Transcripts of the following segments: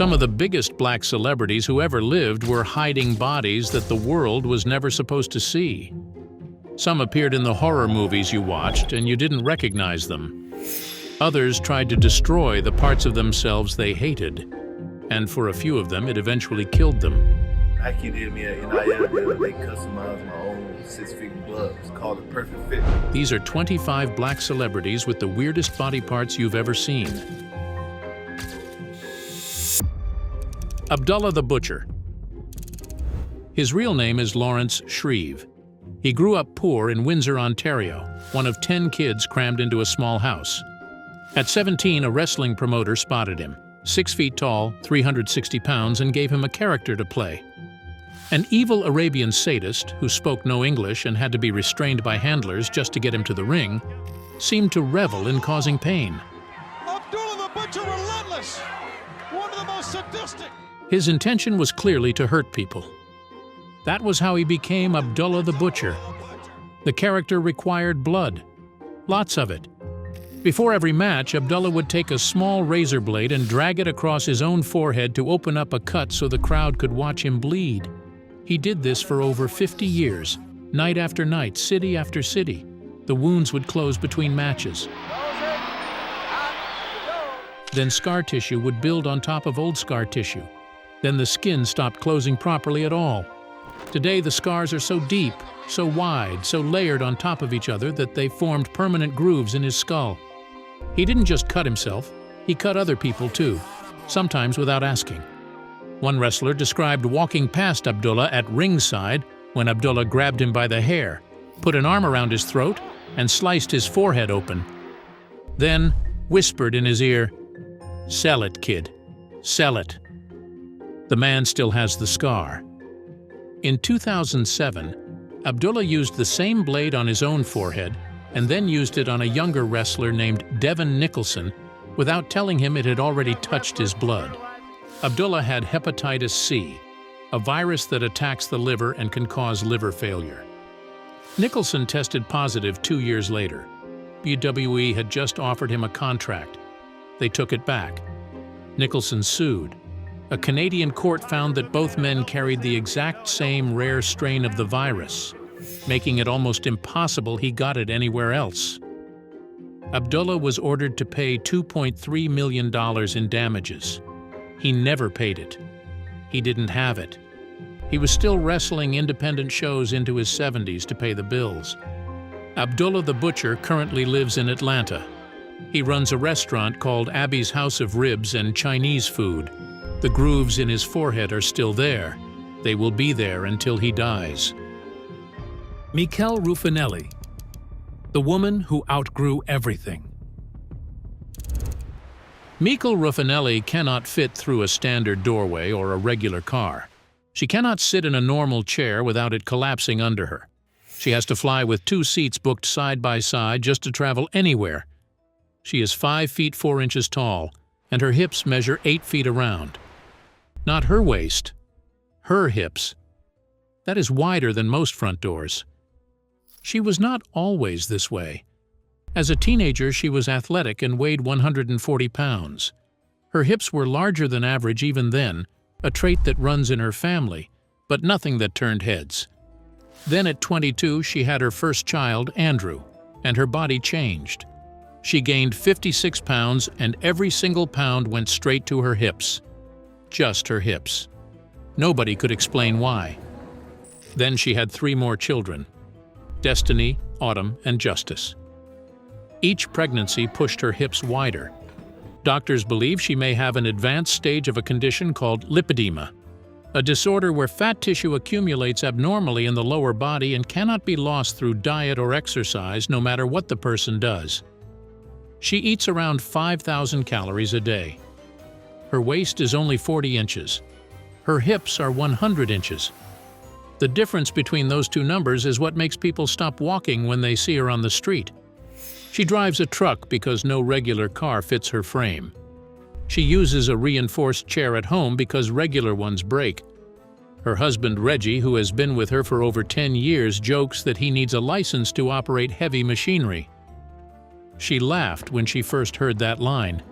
Some of the biggest black celebrities who ever lived were hiding bodies that the world was never supposed to see. Some appeared in the horror movies you watched and you didn't recognize them. Others tried to destroy the parts of themselves they hated, and for a few of them it eventually killed them. Nike did me an Ayana Williams. They customized my own 6-figure gloves. Called it Perfect Fit. These are 25 black celebrities with the weirdest body parts you've ever seen. Abdullah the Butcher. His real name is Lawrence Shreve. He grew up poor in Windsor, Ontario, one of 10 kids crammed into a small house. At 17, a wrestling promoter spotted him, 6 feet tall, 360 pounds, and gave him a character to play. An evil Arabian sadist, who spoke no English and had to be restrained by handlers just to get him to the ring, seemed to revel in causing pain. Abdullah the Butcher, relentless! One of the most sadistic! His intention was clearly to hurt people. That was how he became Abdullah the Butcher. The character required blood. Lots of it. Before every match, Abdullah would take a small razor blade and drag it across his own forehead to open up a cut so the crowd could watch him bleed. He did this for over 50 years, night after night, city after city. The wounds would close between matches. Then scar tissue would build on top of old scar tissue. Then the skin stopped closing properly at all. Today the scars are so deep, so wide, so layered on top of each other that they formed permanent grooves in his skull. He didn't just cut himself, he cut other people too, sometimes without asking. One wrestler described walking past Abdullah at ringside when Abdullah grabbed him by the hair, put an arm around his throat, and sliced his forehead open. Then whispered in his ear, "Sell it, kid. Sell it." The man still has the scar. In 2007, Abdullah used the same blade on his own forehead and then used it on a younger wrestler named Devin Nicholson without telling him it had already touched his blood. Abdullah had hepatitis C, a virus that attacks the liver and can cause liver failure. Nicholson tested positive 2 years later. WWE had just offered him a contract. They took it back. Nicholson sued. A Canadian court found that both men carried the exact same rare strain of the virus, making it almost impossible he got it anywhere else. Abdullah was ordered to pay $2.3 million in damages. He never paid it. He didn't have it. He was still wrestling independent shows into his 70s to pay the bills. Abdullah the Butcher currently lives in Atlanta. He runs a restaurant called Abby's House of Ribs and Chinese food. The grooves in his forehead are still there. They will be there until he dies. Mikel Ruffinelli, the woman who outgrew everything. Mikel Ruffinelli cannot fit through a standard doorway or a regular car. She cannot sit in a normal chair without it collapsing under her. She has to fly with 2 seats booked side by side just to travel anywhere. She is 5 feet 4 inches tall, and her hips measure 8 feet around. Not her waist, her hips. That is wider than most front doors. She was not always this way. As a teenager, she was athletic and weighed 140 pounds. Her hips were larger than average even then, a trait that runs in her family, but nothing that turned heads. Then at 22, she had her first child, Andrew, and her body changed. She gained 56 pounds, and every single pound went straight to her hips. Just her hips. Nobody could explain why. Then she had 3 more children: Destiny, Autumn, and Justice. Each pregnancy pushed her hips wider. Doctors believe she may have an advanced stage of a condition called lipedema, a disorder where fat tissue accumulates abnormally in the lower body and cannot be lost through diet or exercise no matter what the person does. She eats around 5,000 calories a day. Her waist is only 40 inches. Her hips are 100 inches. The difference between those 2 numbers is what makes people stop walking when they see her on the street. She drives a truck because no regular car fits her frame. She uses a reinforced chair at home because regular ones break. Her husband Reggie, who has been with her for over 10 years, jokes that he needs a license to operate heavy machinery. She laughed when she first heard that line.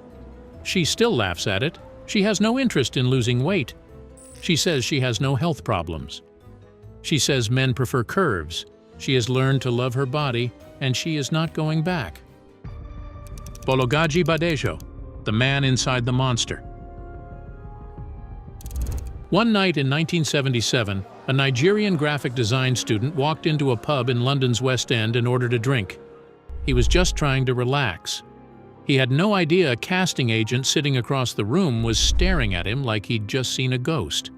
She still laughs at it. She has no interest in losing weight. She says she has no health problems. She says men prefer curves. She has learned to love her body, and she is not going back. Bolaji Badejo, the man inside the monster. One night in 1977, a Nigerian graphic design student walked into a pub in London's West End in order to drink. He was just trying to relax. He had no idea a casting agent sitting across the room was staring at him like he'd just seen a ghost.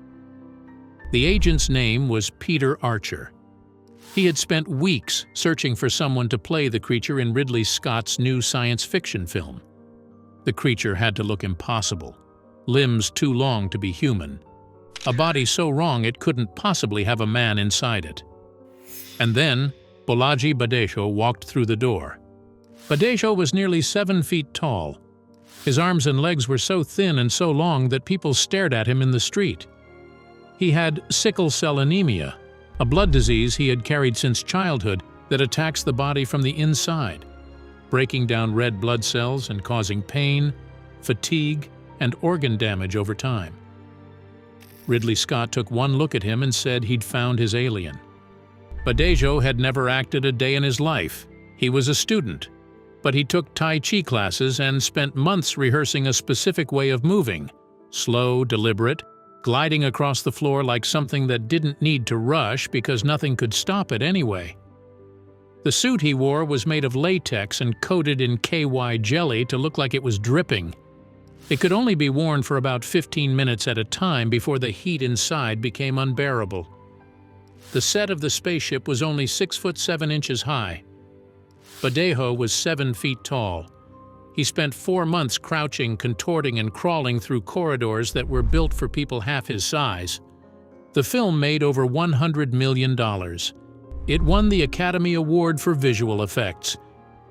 The agent's name was Peter Archer. He had spent weeks searching for someone to play the creature in Ridley Scott's new science fiction film. The creature had to look impossible, limbs too long to be human, a body so wrong it couldn't possibly have a man inside it. And then Bolaji Badejo walked through the door. Badejo was nearly 7 feet tall. His arms and legs were so thin and so long that people stared at him in the street. He had sickle cell anemia, a blood disease he had carried since childhood that attacks the body from the inside, breaking down red blood cells and causing pain, fatigue, and organ damage over time. Ridley Scott took one look at him and said he'd found his alien. Badejo had never acted a day in his life. He was a student, but he took Tai Chi classes and spent months rehearsing a specific way of moving, slow, deliberate, gliding across the floor like something that didn't need to rush because nothing could stop it anyway. The suit he wore was made of latex and coated in KY jelly to look like it was dripping. It could only be worn for about 15 minutes at a time before the heat inside became unbearable. The set of the spaceship was only 6 foot 7 inches high. Badejo was 7 feet tall. He spent 4 months crouching, contorting, and crawling through corridors that were built for people half his size. The film made over $100 million. It won the Academy Award for visual effects.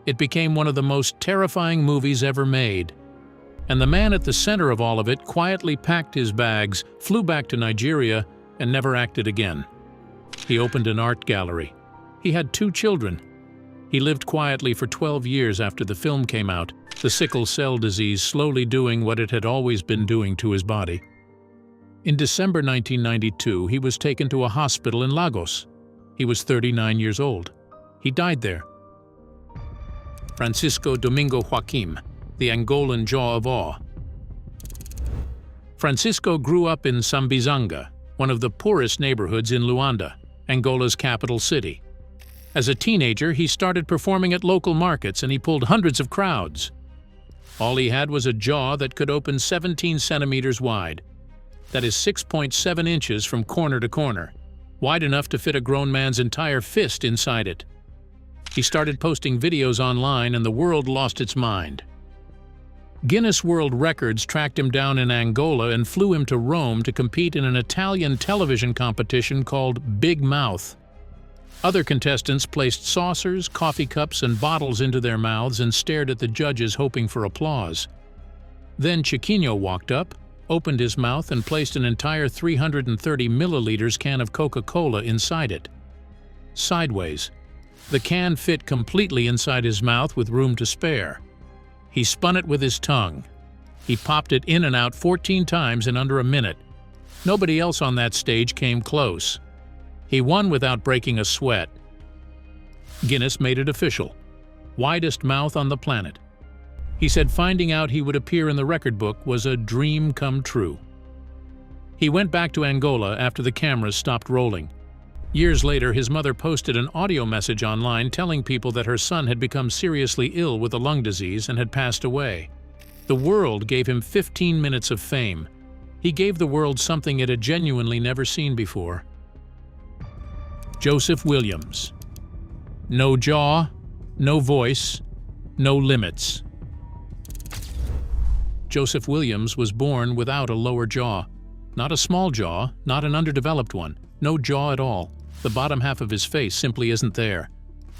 It became one of the most terrifying movies ever made. And the man at the center of all of it quietly packed his bags, flew back to Nigeria, and never acted again. He opened an art gallery. He had 2 children. He lived quietly for 12 years after the film came out, the sickle cell disease slowly doing what it had always been doing to his body. In December 1992, he was taken to a hospital in Lagos. He was 39 years old. He died there. Francisco Domingo Joaquim, the Angolan jaw of awe. Francisco grew up in Sambizanga, one of the poorest neighborhoods in Luanda, Angola's capital city. As a teenager, he started performing at local markets and he pulled hundreds of crowds. All he had was a jaw that could open 17 centimeters wide. That is 6.7 inches from corner to corner, wide enough to fit a grown man's entire fist inside it. He started posting videos online and the world lost its mind. Guinness World Records tracked him down in Angola and flew him to Rome to compete in an Italian television competition called Big Mouth. Other contestants placed saucers, coffee cups, and bottles into their mouths and stared at the judges hoping for applause. Then Chiquinho walked up, opened his mouth, and placed an entire 330 milliliters can of Coca-Cola inside it. Sideways. The can fit completely inside his mouth with room to spare. He spun it with his tongue. He popped it in and out 14 times in under a minute. Nobody else on that stage came close. He won without breaking a sweat. Guinness made it official. Widest mouth on the planet. He said finding out he would appear in the record book was a dream come true. He went back to Angola after the cameras stopped rolling. Years later, his mother posted an audio message online telling people that her son had become seriously ill with a lung disease and had passed away. The world gave him 15 minutes of fame. He gave the world something it had genuinely never seen before. Joseph Williams. No jaw, no voice, no limits. Joseph Williams was born without a lower jaw. Not a small jaw, not an underdeveloped one, no jaw at all. The bottom half of his face simply isn't there.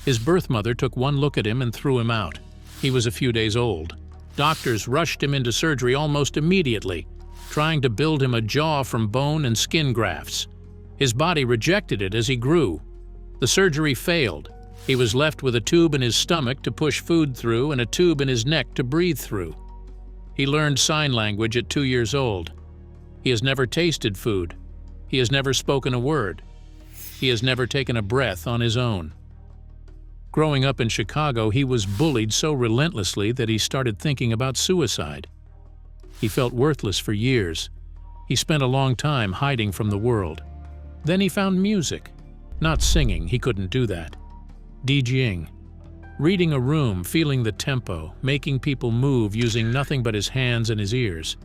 His birth mother took one look at him and threw him out. He was a few days old. Doctors rushed him into surgery almost immediately, trying to build him a jaw from bone and skin grafts. His body rejected it as he grew. The surgery failed. He was left with a tube in his stomach to push food through and a tube in his neck to breathe through. He learned sign language at 2 years old. He has never tasted food. He has never spoken a word. He has never taken a breath on his own. Growing up in Chicago, he was bullied so relentlessly that he started thinking about suicide. He felt worthless for years. He spent a long time hiding from the world. Then he found music. Not singing, he couldn't do that. DJing. Reading a room, feeling the tempo, making people move using nothing but his hands and his ears.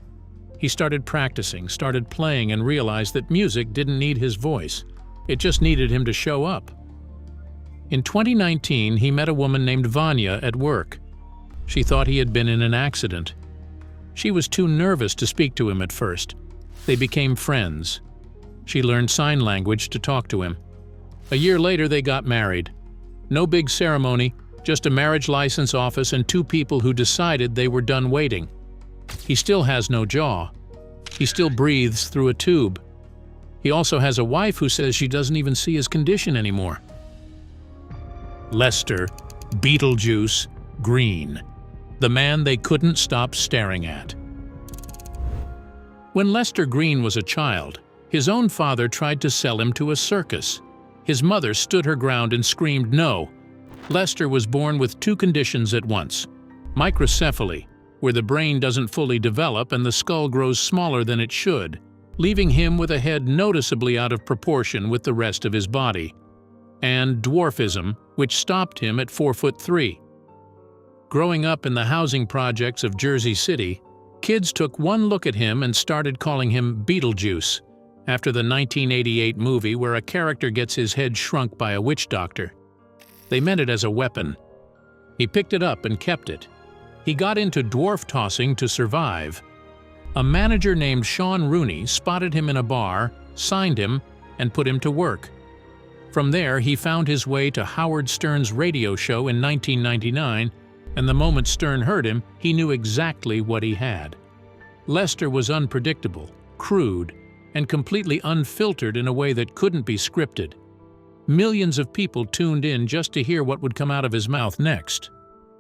He started practicing, started playing, and realized that music didn't need his voice. It just needed him to show up. In 2019, he met a woman named Vanya at work. She thought he had been in an accident. She was too nervous to speak to him at first. They became friends. She learned sign language to talk to him. A year later, they got married. No big ceremony, just a marriage license office and 2 people who decided they were done waiting. He still has no jaw. He still breathes through a tube. He also has a wife who says she doesn't even see his condition anymore. Lester, Beetlejuice, Green. The man they couldn't stop staring at. When Lester Green was a child, his own father tried to sell him to a circus. His mother stood her ground and screamed no. Lester was born with 2 conditions at once. Microcephaly, where the brain doesn't fully develop and the skull grows smaller than it should, leaving him with a head noticeably out of proportion with the rest of his body. And dwarfism, which stopped him at 4'3". Growing up in the housing projects of Jersey City, kids took one look at him and started calling him Beetlejuice, after the 1988 movie where a character gets his head shrunk by a witch doctor. They meant it as a weapon. He picked it up and kept it. He got into dwarf tossing to survive. A manager named Sean Rooney spotted him in a bar, signed him, and put him to work. From there, he found his way to Howard Stern's radio show in 1999, and the moment Stern heard him, he knew exactly what he had. Lester was unpredictable, crude, and completely unfiltered in a way that couldn't be scripted. Millions of people tuned in just to hear what would come out of his mouth next.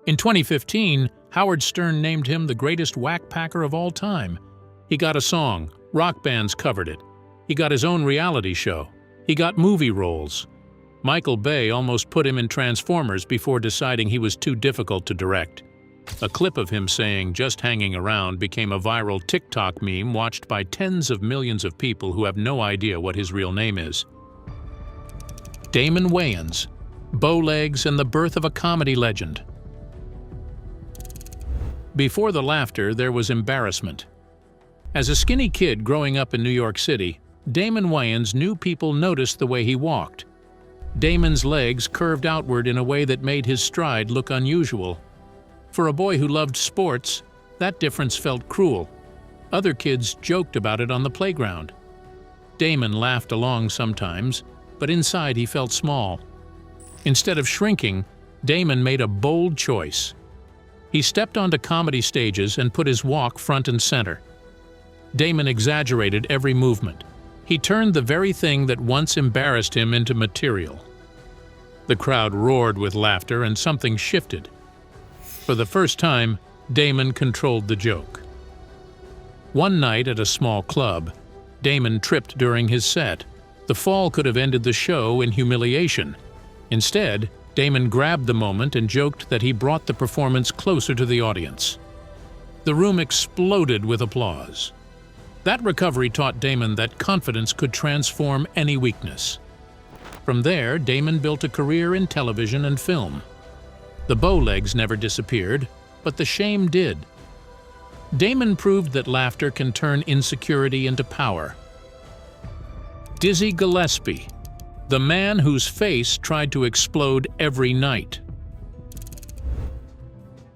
In 2015, Howard Stern named him the greatest whack-packer of all time. He got a song, rock bands covered it. He got his own reality show. He got movie roles. Michael Bay almost put him in Transformers before deciding he was too difficult to direct. A clip of him saying "just hanging around" became a viral TikTok meme watched by tens of millions of people who have no idea what his real name is. Damon Wayans, Bowlegs and the birth of a comedy legend. Before the laughter, there was embarrassment. As a skinny kid growing up in New York City, Damon Wayans knew people noticed the way he walked. Damon's legs curved outward in a way that made his stride look unusual. For a boy who loved sports, that difference felt cruel. Other kids joked about it on the playground. Damon laughed along sometimes, but inside he felt small. Instead of shrinking, Damon made a bold choice. He stepped onto comedy stages and put his walk front and center. Damon exaggerated every movement. He turned the very thing that once embarrassed him into material. The crowd roared with laughter and something shifted. For the first time, Damon controlled the joke. One night at a small club, Damon tripped during his set. The fall could have ended the show in humiliation. Instead, Damon grabbed the moment and joked that he brought the performance closer to the audience. The room exploded with applause. That recovery taught Damon that confidence could transform any weakness. From there, Damon built a career in television and film. The bowlegs never disappeared, but the shame did. Damon proved that laughter can turn insecurity into power. Dizzy Gillespie, the man whose face tried to explode every night.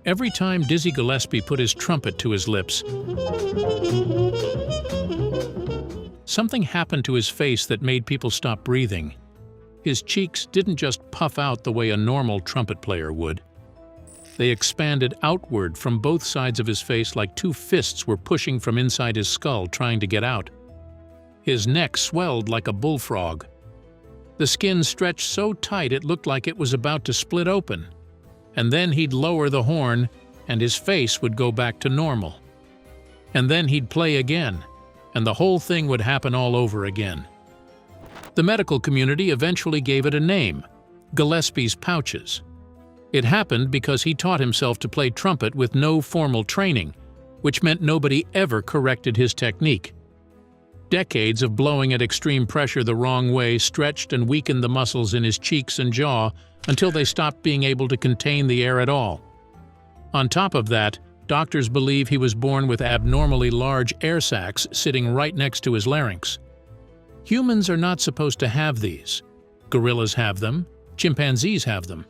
Every time Dizzy Gillespie put his trumpet to his lips, something happened to his face that made people stop breathing. His cheeks didn't just puff out the way a normal trumpet player would. They expanded outward from both sides of his face like two fists were pushing from inside his skull trying to get out. His neck swelled like a bullfrog. The skin stretched so tight it looked like it was about to split open. And then he'd lower the horn, and his face would go back to normal. And then he'd play again, and the whole thing would happen all over again. The medical community eventually gave it a name, Gillespie's pouches. It happened because he taught himself to play trumpet with no formal training, which meant nobody ever corrected his technique. Decades of blowing at extreme pressure the wrong way stretched and weakened the muscles in his cheeks and jaw until they stopped being able to contain the air at all. On top of that, doctors believe he was born with abnormally large air sacs sitting right next to his larynx. Humans are not supposed to have these. Gorillas have them. Chimpanzees have them.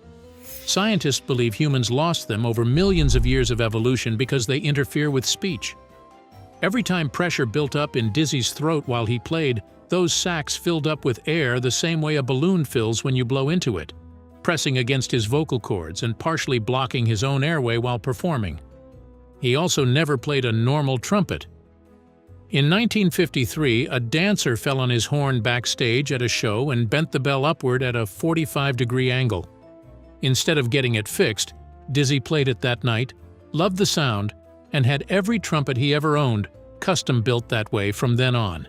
Scientists believe humans lost them over millions of years of evolution because they interfere with speech. Every time pressure built up in Dizzy's throat while he played, those sacs filled up with air the same way a balloon fills when you blow into it, pressing against his vocal cords and partially blocking his own airway while performing. He also never played a normal trumpet. In 1953, a dancer fell on his horn backstage at a show and bent the bell upward at a 45-degree angle. Instead of getting it fixed, Dizzy played it that night, loved the sound, and had every trumpet he ever owned custom-built that way from then on.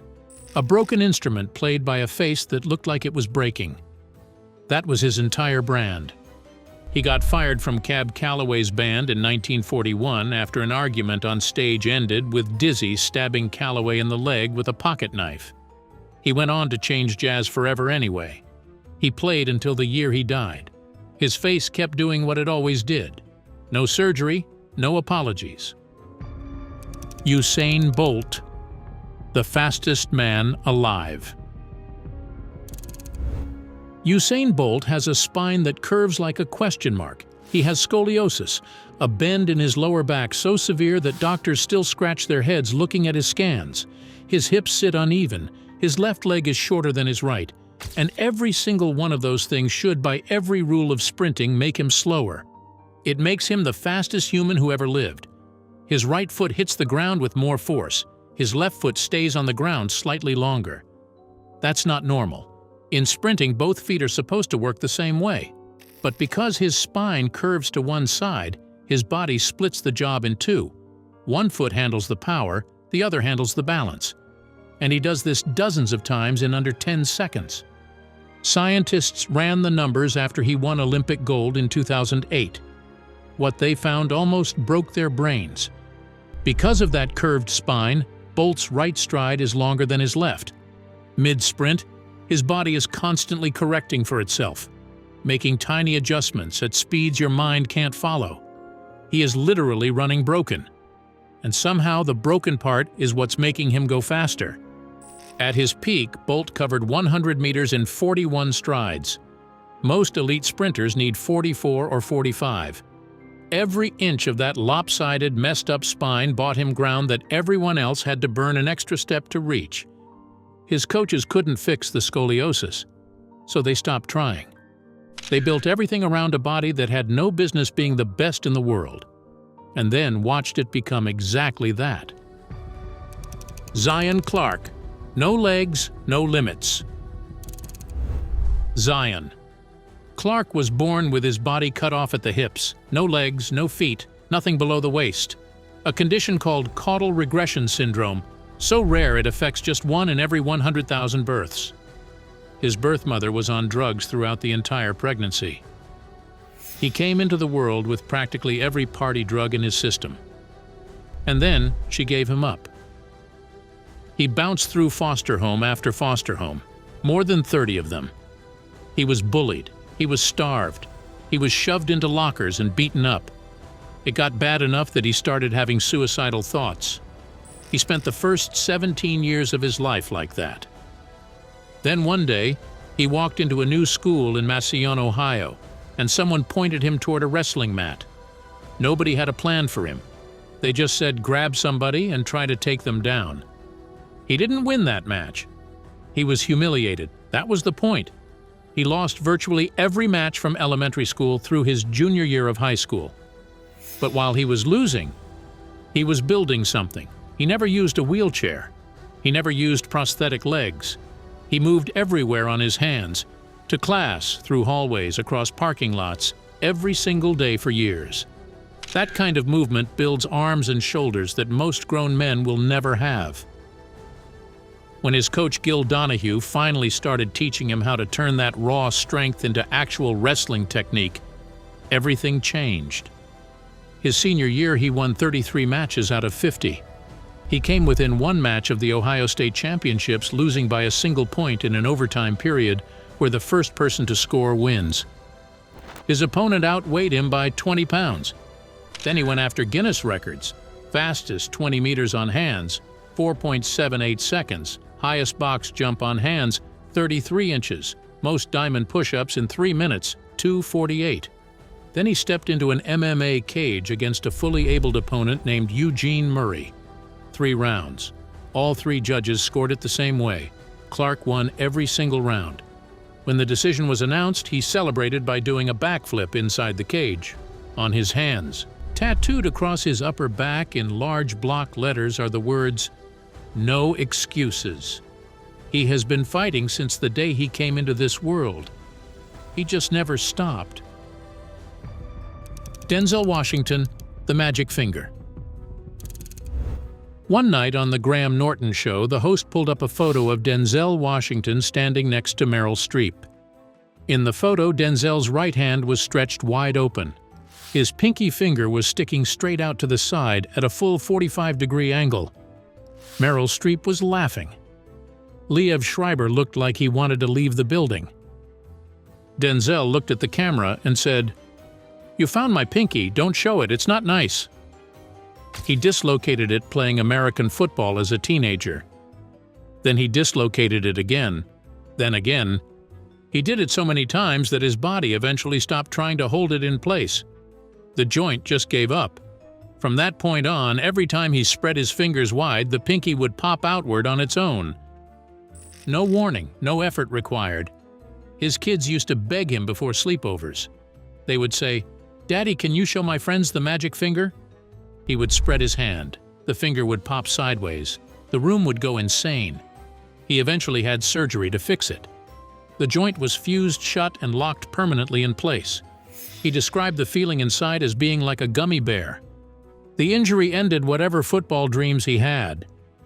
A broken instrument played by a face that looked like it was breaking. That was his entire brand. He got fired from Cab Calloway's band in 1941 after an argument on stage ended with Dizzy stabbing Calloway in the leg with a pocket knife. He went on to change jazz forever anyway. He played until the year he died. His face kept doing what it always did. No surgery, no apologies. Usain Bolt, the fastest man alive. Usain Bolt has a spine that curves like a question mark. He has scoliosis, a bend in his lower back so severe that doctors still scratch their heads looking at his scans. His hips sit uneven, his left leg is shorter than his right, and every single one of those things should, by every rule of sprinting, make him slower. It makes him the fastest human who ever lived. His right foot hits the ground with more force. His left foot stays on the ground slightly longer. That's not normal. In sprinting, both feet are supposed to work the same way. But because his spine curves to one side, his body splits the job in two. One foot handles the power, the other handles the balance. And he does this dozens of times in under 10 seconds. Scientists ran the numbers after he won Olympic gold in 2008. What they found almost broke their brains. Because of that curved spine, Bolt's right stride is longer than his left. Mid-sprint, his body is constantly correcting for itself, making tiny adjustments at speeds your mind can't follow. He is literally running broken. And somehow the broken part is what's making him go faster. At his peak, Bolt covered 100 meters in 41 strides. Most elite sprinters need 44 or 45. Every inch of that lopsided, messed-up spine bought him ground that everyone else had to burn an extra step to reach. His coaches couldn't fix the scoliosis, so they stopped trying. They built everything around a body that had no business being the best in the world, and then watched it become exactly that. Zion Clark. No legs, no limits. Zion. Clark was born with his body cut off at the hips, no legs, no feet, nothing below the waist. A condition called caudal regression syndrome, so rare it affects just 1 in every 100,000 births. His birth mother was on drugs throughout the entire pregnancy. He came into the world with practically every party drug in his system. And then she gave him up. He bounced through foster home after foster home, more than 30 of them. He was bullied. He was starved. He was shoved into lockers and beaten up. It got bad enough that he started having suicidal thoughts. He spent the first 17 years of his life like that. Then one day, he walked into a new school in Massillon, Ohio, and someone pointed him toward a wrestling mat. Nobody had a plan for him. They just said, grab somebody and try to take them down. He didn't win that match. He was humiliated. That was the point. He lost virtually every match from elementary school through his junior year of high school. But while he was losing, he was building something. He never used a wheelchair. He never used prosthetic legs. He moved everywhere on his hands, to class, through hallways, across parking lots, every single day for years. That kind of movement builds arms and shoulders that most grown men will never have. When his coach Gil Donahue finally started teaching him how to turn that raw strength into actual wrestling technique, everything changed. His senior year, he won 33 matches out of 50. He came within one match of the Ohio State Championships, losing by a single point in an overtime period where the first person to score wins. His opponent outweighed him by 20 pounds. Then he went after Guinness records: fastest 20 meters on hands, 4.78 seconds, highest box jump on hands, 33 inches, most diamond push-ups in 3 minutes, 2:48. Then he stepped into an MMA cage against a fully abled opponent named Eugene Murray. 3 rounds. All 3 judges scored it the same way. Clark won every single round. When the decision was announced, he celebrated by doing a backflip inside the cage, on his hands. Tattooed across his upper back in large block letters are the words, "No excuses." He has been fighting since the day he came into this world. He just never stopped. Denzel Washington, the Magic Finger. One night on the Graham Norton show, the host pulled up a photo of Denzel Washington standing next to Meryl Streep. In the photo, Denzel's right hand was stretched wide open. His pinky finger was sticking straight out to the side at a full 45-degree angle. Meryl Streep was laughing. Liev Schreiber looked like he wanted to leave the building. Denzel looked at the camera and said, "You found my pinky, don't show it, it's not nice." He dislocated it playing American football as a teenager. Then he dislocated it again, then again. He did it so many times that his body eventually stopped trying to hold it in place. The joint just gave up. From that point on, every time he spread his fingers wide, the pinky would pop outward on its own. No warning, no effort required. His kids used to beg him before sleepovers. They would say, "Daddy, can you show my friends the magic finger?" He would spread his hand. The finger would pop sideways. The room would go insane. He eventually had surgery to fix it. The joint was fused shut and locked permanently in place. He described the feeling inside as being like a gummy bear. The injury ended whatever football dreams he had.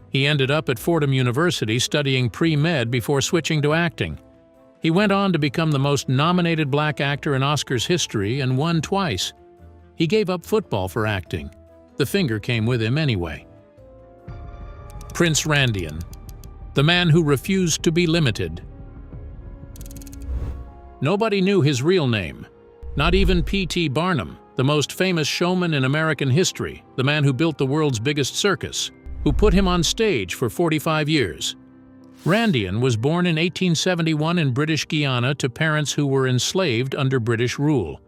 He ended up at Fordham University studying pre-med before switching to acting. He went on to become the most nominated black actor in Oscars history and won twice. He gave up football for acting. The finger came with him anyway. Prince Randian, the man who refused to be limited. Nobody knew his real name. Not even P.T. Barnum, the most famous showman in American history, the man who built the world's biggest circus, who put him on stage for 45 years. Randian was born in 1871 in British Guiana to parents who were enslaved under British rule.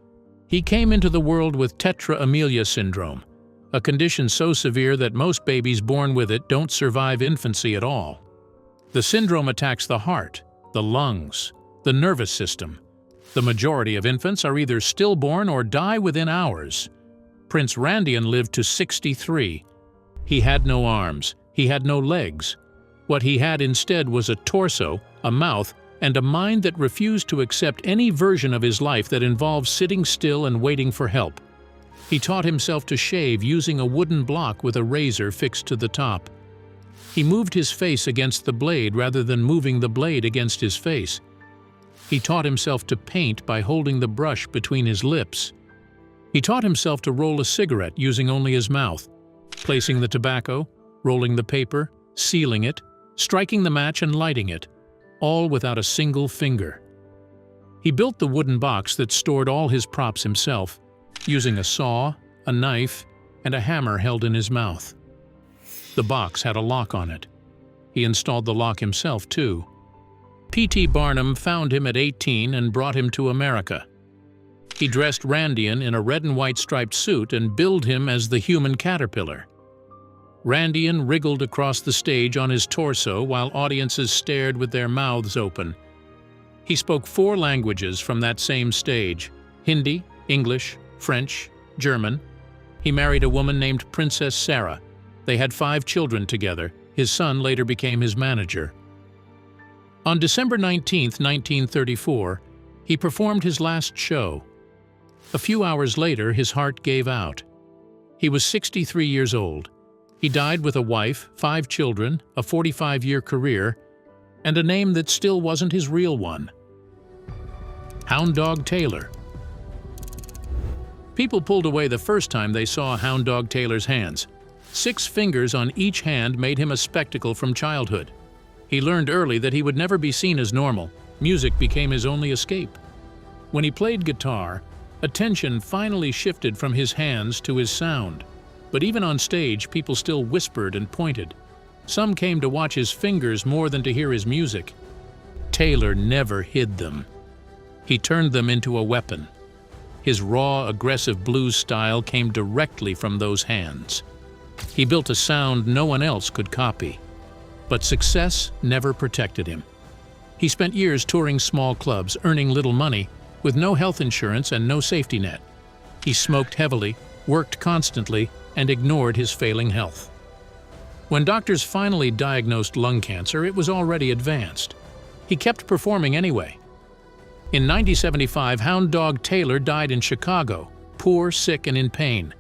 He came into the world with tetra amelia syndrome, a condition so severe that most babies born with it don't survive infancy at all. The syndrome attacks the heart, the lungs, the nervous system. The majority of infants are either stillborn or die within hours. Prince Randian lived to 63. He had no arms, he had no legs. What he had instead was a torso, a mouth, and a mind that refused to accept any version of his life that involved sitting still and waiting for help. He taught himself to shave using a wooden block with a razor fixed to the top. He moved his face against the blade rather than moving the blade against his face. He taught himself to paint by holding the brush between his lips. He taught himself to roll a cigarette using only his mouth, placing the tobacco, rolling the paper, sealing it, striking the match and lighting it, all without a single finger. He built the wooden box that stored all his props himself, using a saw, a knife, and a hammer held in his mouth. The box had a lock on it. He installed the lock himself, too. P.T. Barnum found him at 18 and brought him to America. He dressed Randian in a red and white striped suit and billed him as the human caterpillar. Randian wriggled across the stage on his torso while audiences stared with their mouths open. He spoke 4 languages from that same stage: Hindi, English, French, German. He married a woman named Princess Sarah. They had 5 children together. His son later became his manager. On December 19, 1934, he performed his last show. A few hours later, his heart gave out. He was 63 years old. He died with a wife, 5 children, a 45-year career, and a name that still wasn't his real one. Hound Dog Taylor. People pulled away the first time they saw Hound Dog Taylor's hands. 6 fingers on each hand made him a spectacle from childhood. He learned early that he would never be seen as normal. Music became his only escape. When he played guitar, attention finally shifted from his hands to his sound. But even on stage, people still whispered and pointed. Some came to watch his fingers more than to hear his music. Taylor never hid them. He turned them into a weapon. His raw, aggressive blues style came directly from those hands. He built a sound no one else could copy. But success never protected him. He spent years touring small clubs, earning little money, with no health insurance and no safety net. He smoked heavily, worked constantly, and ignored his failing health. When doctors finally diagnosed lung cancer, it was already advanced. He kept performing anyway. In 1975, Hound Dog Taylor died in Chicago, poor, sick, and in pain.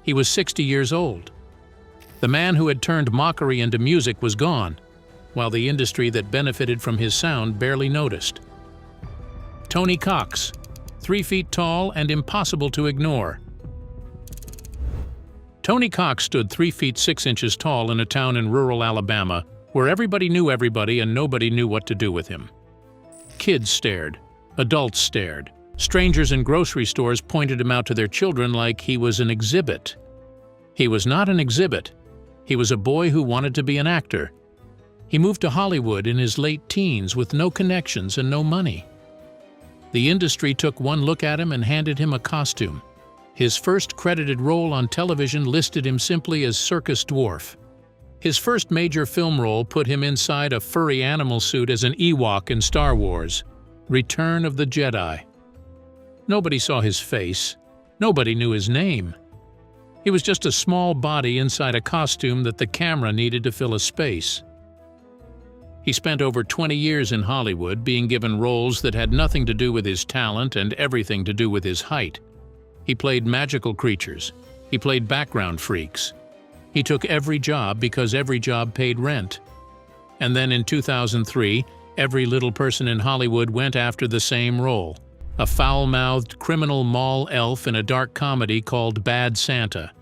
He was 60 years old. The man who had turned mockery into music was gone, while the industry that benefited from his sound barely noticed. Tony Cox, 3 feet tall and impossible to ignore. Tony Cox stood 3 feet 6 inches tall in a town in rural Alabama where everybody knew everybody and nobody knew what to do with him. Kids stared. Adults stared. Strangers in grocery stores pointed him out to their children like he was an exhibit. He was not an exhibit. He was a boy who wanted to be an actor. He moved to Hollywood in his late teens with no connections and no money. The industry took one look at him and handed him a costume. His first credited role on television listed him simply as Circus Dwarf. His first major film role put him inside a furry animal suit as an Ewok in Star Wars, Return of the Jedi. Nobody saw his face. Nobody knew his name. He was just a small body inside a costume that the camera needed to fill a space. He spent over 20 years in Hollywood being given roles that had nothing to do with his talent and everything to do with his height. He played magical creatures. He played background freaks. He took every job because every job paid rent. And then in 2003, every little person in Hollywood went after the same role, a foul-mouthed criminal mall elf in a dark comedy called Bad Santa.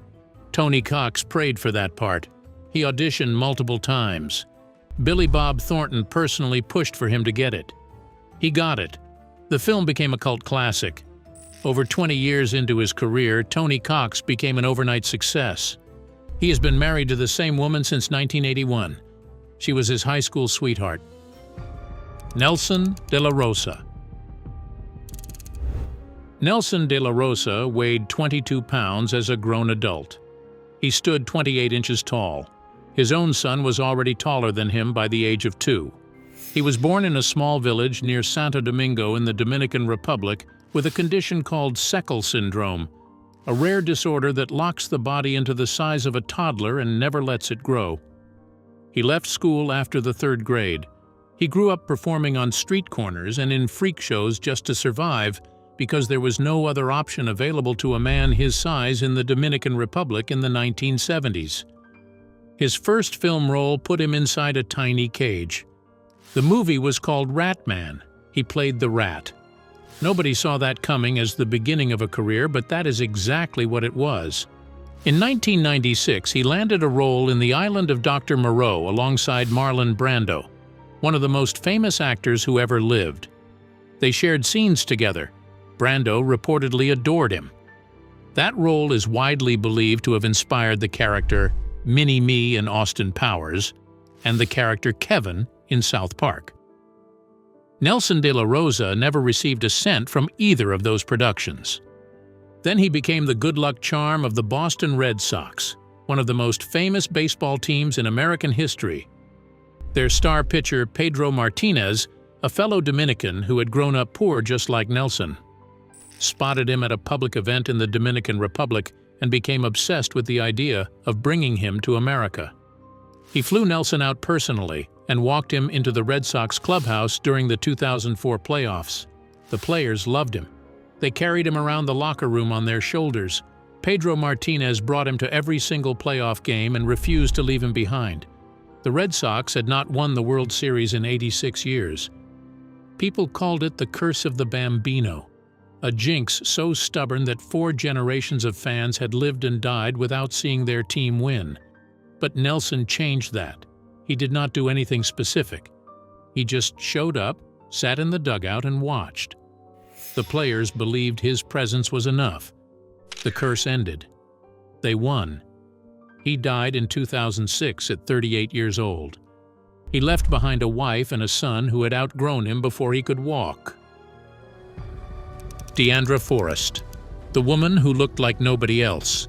Tony Cox prayed for that part. He auditioned multiple times. Billy Bob Thornton personally pushed for him to get it. He got it. The film became a cult classic. Over 20 years into his career, Tony Cox became an overnight success. He has been married to the same woman since 1981. She was his high school sweetheart. Nelson de la Rosa. Nelson de la Rosa weighed 22 pounds as a grown adult. He stood 28 inches tall. His own son was already taller than him by the age of 2. He was born in a small village near Santo Domingo in the Dominican Republic with a condition called Seckle syndrome, a rare disorder that locks the body into the size of a toddler and never lets it grow. He left school after the 3rd grade. He grew up performing on street corners and in freak shows just to survive because there was no other option available to a man his size in the Dominican Republic in the 1970s. His first film role put him inside a tiny cage. The movie was called Rat Man. He played the rat. Nobody saw that coming as the beginning of a career, but that is exactly what it was. In 1996, he landed a role in The Island of Dr. Moreau alongside Marlon Brando, one of the most famous actors who ever lived. They shared scenes together. Brando reportedly adored him. That role is widely believed to have inspired the character Mini-Me in Austin Powers and the character Kevin in South Park. Nelson de la Rosa never received a cent from either of those productions. Then he became the good luck charm of the Boston Red Sox, one of the most famous baseball teams in American history. Their star pitcher Pedro Martinez, a fellow Dominican who had grown up poor just like Nelson, spotted him at a public event in the Dominican Republic and became obsessed with the idea of bringing him to America. He flew Nelson out personally and walked him into the Red Sox clubhouse during the 2004 playoffs. The players loved him. They carried him around the locker room on their shoulders. Pedro Martinez brought him to every single playoff game and refused to leave him behind. The Red Sox had not won the World Series in 86 years. People called it the curse of the Bambino, a jinx so stubborn that 4 generations of fans had lived and died without seeing their team win. But Nelson changed that. He did not do anything specific. He just showed up, sat in the dugout, and watched. The players believed his presence was enough. The curse ended. They won. He died in 2006 at 38 years old. He left behind a wife and a son who had outgrown him before he could walk. Diandra Forrest, the woman who looked like nobody else.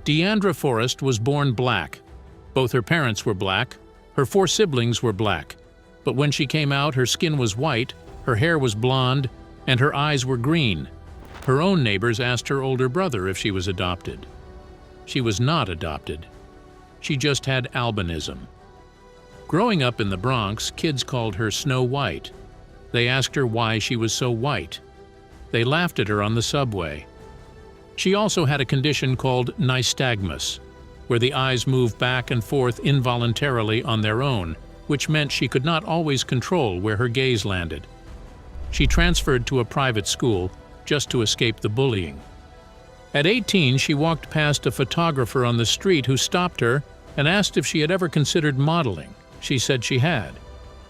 Diandra Forrest was born black. Both her parents were black. Her 4 siblings were black. But when she came out, her skin was white, her hair was blonde, and her eyes were green. Her own neighbors asked her older brother if she was adopted. She was not adopted. She just had albinism. Growing up in the Bronx, kids called her Snow White. They asked her why she was so white. They laughed at her on the subway. She also had a condition called nystagmus, where the eyes move back and forth involuntarily on their own, which meant she could not always control where her gaze landed. She transferred to a private school just to escape the bullying. At 18, she walked past a photographer on the street who stopped her and asked if she had ever considered modeling. She said she had.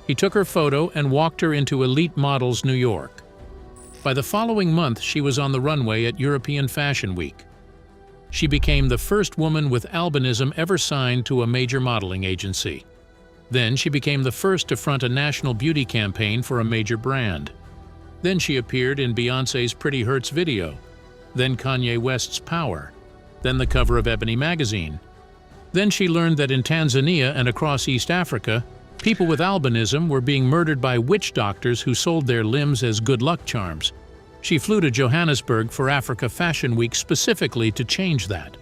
He took her photo and walked her into Elite Models New York. By the following month, she was on the runway at European Fashion Week. She became the first woman with albinism ever signed to a major modeling agency. Then she became the first to front a national beauty campaign for a major brand. Then she appeared in Beyoncé's Pretty Hurts video. Then Kanye West's Power. Then the cover of Ebony magazine. Then she learned that in Tanzania and across East Africa, people with albinism were being murdered by witch doctors who sold their limbs as good luck charms. She flew to Johannesburg for Africa Fashion Week specifically to change that.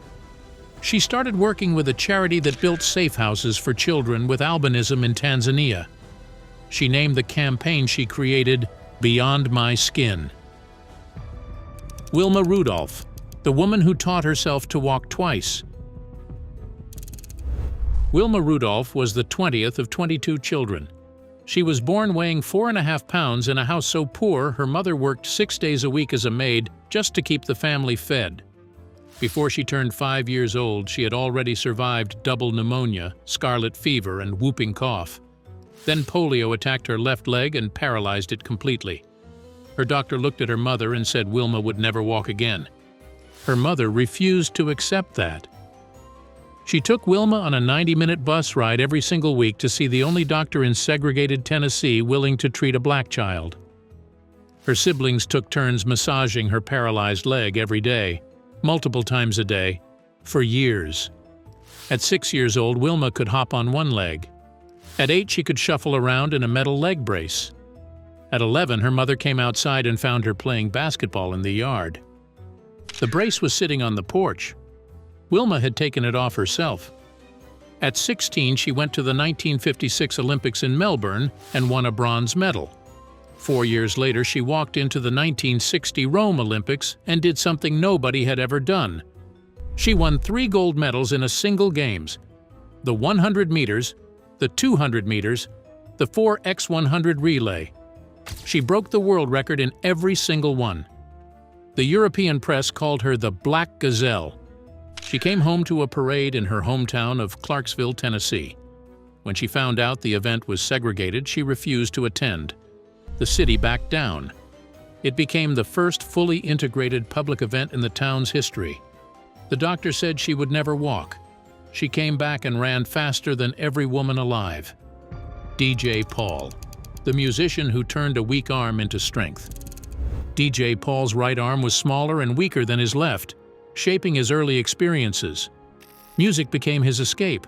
She started working with a charity that built safe houses for children with albinism in Tanzania. She named the campaign she created Beyond My Skin. Wilma Rudolph, the woman who taught herself to walk twice. Wilma Rudolph was the 20th of 22 children. She was born weighing 4.5 pounds in a house so poor her mother worked 6 days a week as a maid just to keep the family fed. Before she turned 5 years old, she had already survived double pneumonia, scarlet fever, and whooping cough. Then polio attacked her left leg and paralyzed it completely. Her doctor looked at her mother and said Wilma would never walk again. Her mother refused to accept that. She took Wilma on a 90-minute bus ride every single week to see the only doctor in segregated Tennessee willing to treat a black child. Her siblings took turns massaging her paralyzed leg every day, multiple times a day, for years. At 6 years old, Wilma could hop on one leg. At 8, she could shuffle around in a metal leg brace. At 11, her mother came outside and found her playing basketball in the yard. The brace was sitting on the porch. Wilma had taken it off herself. At 16, she went to the 1956 Olympics in Melbourne and won a bronze medal. 4 years later, she walked into the 1960 Rome Olympics and did something nobody had ever done. She won 3 gold medals in a single games: the 100 meters, the 200 meters, the 4x100 relay. She broke the world record in every single one. The European press called her the Black Gazelle. She came home to a parade in her hometown of Clarksville, Tennessee. When she found out the event was segregated, she refused to attend. The city backed down. It became the first fully integrated public event in the town's history. The doctor said she would never walk. She came back and ran faster than every woman alive. DJ Paul, the musician who turned a weak arm into strength. DJ Paul's right arm was smaller and weaker than his left, shaping his early experiences. Music became his escape.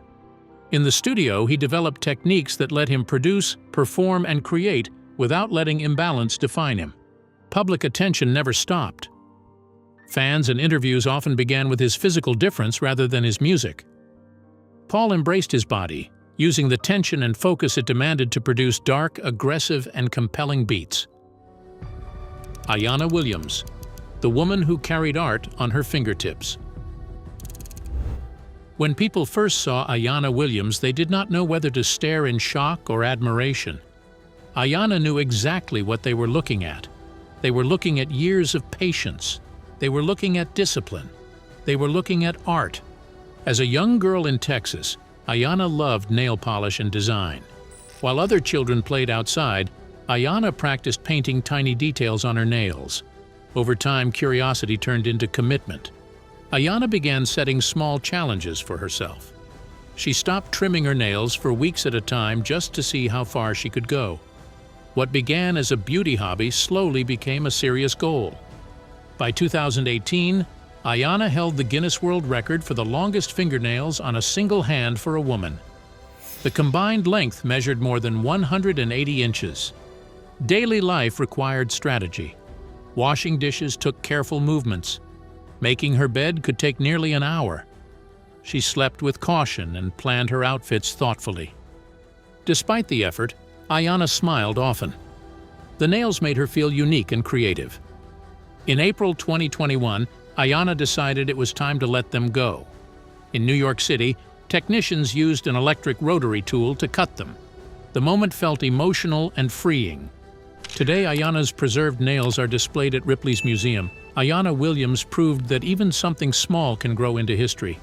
In the studio, he developed techniques that let him produce, perform, and create without letting imbalance define him. Public attention never stopped. Fans and interviews often began with his physical difference rather than his music. Paul embraced his body, using the tension and focus it demanded to produce dark, aggressive, and compelling beats. Ayana Williams, the woman who carried art on her fingertips. When people first saw Ayana Williams, they did not know whether to stare in shock or admiration. Ayana knew exactly what they were looking at. They were looking at years of patience. They were looking at discipline. They were looking at art. As a young girl in Texas, Ayana loved nail polish and design. While other children played outside, Ayana practiced painting tiny details on her nails. Over time, curiosity turned into commitment. Ayana began setting small challenges for herself. She stopped trimming her nails for weeks at a time just to see how far she could go. What began as a beauty hobby slowly became a serious goal. By 2018, Ayana held the Guinness World Record for the longest fingernails on a single hand for a woman. The combined length measured more than 180 inches. Daily life required strategy. Washing dishes took careful movements. Making her bed could take nearly an hour. She slept with caution and planned her outfits thoughtfully. Despite the effort, Ayana smiled often. The nails made her feel unique and creative. In April 2021, Ayana decided it was time to let them go. In New York City, technicians used an electric rotary tool to cut them. The moment felt emotional and freeing. Today, Ayana's preserved nails are displayed at Ripley's Museum. Ayana Williams proved that even something small can grow into history.